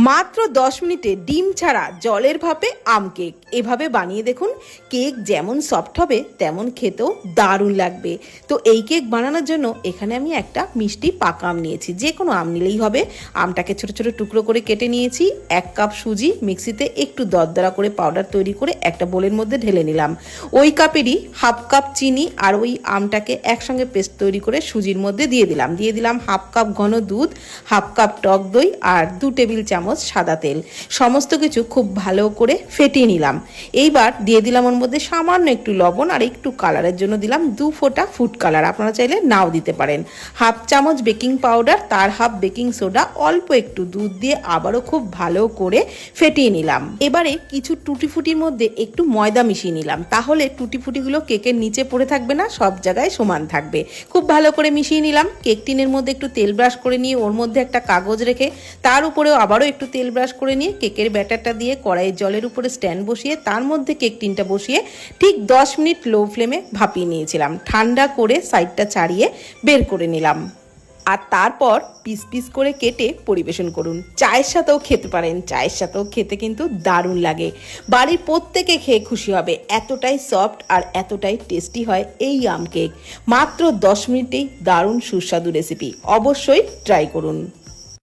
মাত্র 10 মিনিটে ডিম ছাড়া জলের ভাপে আম কেক এভাবে বানিয়ে দেখুন। কেক যেমন সফট হবে তেমন খেতেও দারুণ লাগবে। তো এই কেক বানানোর জন্য এখানে আমি একটা মিষ্টি পাকা আম নিয়েছি, যে কোনো আম নিলেই হবে। আমটাকে ছোট ছোট টুকরো করে কেটে নিয়েছি। 1 কাপ সুজি মিক্সিতে একটু দরদরা করে পাউডার তৈরি করে একটা বোলের মধ্যে ঢেলে নিলাম। ওই কাপেরই হাফ কাপ চিনি আর ওই আমটাকে একসঙ্গে পেস্ট তৈরি করে সুজির মধ্যে দিয়ে দিলাম হাফ কাপ ঘন দুধ, হাফ কাপ টক দই আর 2 টেবিল চামচ সাদা তেল। সমস্ত কিছু খুব ভালো করে ফেটিয়ে নিলাম। এইবার দিয়ে দিলাম ওর মধ্যে সামান্য একটু লবণ আর একটু কালারের জন্য দিলাম 2 ফোঁটা ফুড কালার, আপনারা চাইলে নাও দিতে পারেন। হাফ চামচ বেকিং পাউডার, তার হাফ বেকিং সোডা, অল্প একটু দুধ দিয়ে আবারও খুব ভালো করে ফেটিয়ে নিলাম। এবারে কিছু টুটি ফুটির মধ্যে একটু ময়দা মিশিয়ে নিলাম, তাহলে টুটি ফুটিগুলো কেকের নিচে পড়ে থাকবে না, সব জায়গায় সমান থাকবে। খুব ভালো করে মিশিয়ে নিলাম। কেক টিনের মধ্যে একটু তেল ব্রাশ করে নিয়ে ওর মধ্যে একটা কাগজ রেখে তার উপরেও আবারও একটু তেল ব্রাশ করে নিয়ে কেকের ব্যাটারটা দিয়ে কড়াইয়ের জলের উপরে স্ট্যান্ড বসিয়ে তার মধ্যে কেক টিনটা বসিয়ে ঠিক 10 মিনিট লো ফ্লেমে ভাপিয়ে নিয়েছিলাম। ঠান্ডা করে সাইডটা ছাড়িয়ে বের করে নিলাম। আর তারপর পিস পিস করে কেটে পরিবেশন করুন। চায়ের সাথেও খেতে পারেন, চায়ের সাথেও খেতে কিন্তু দারুণ লাগে। বাড়ির প্রত্যেকে খেয়ে খুশি হবে, এতটাই সফট আর এতটাই টেস্টি হয় এই আম কেক। মাত্র 10 মিনিটেই দারুণ সুস্বাদু রেসিপি, অবশ্যই ট্রাই করুন।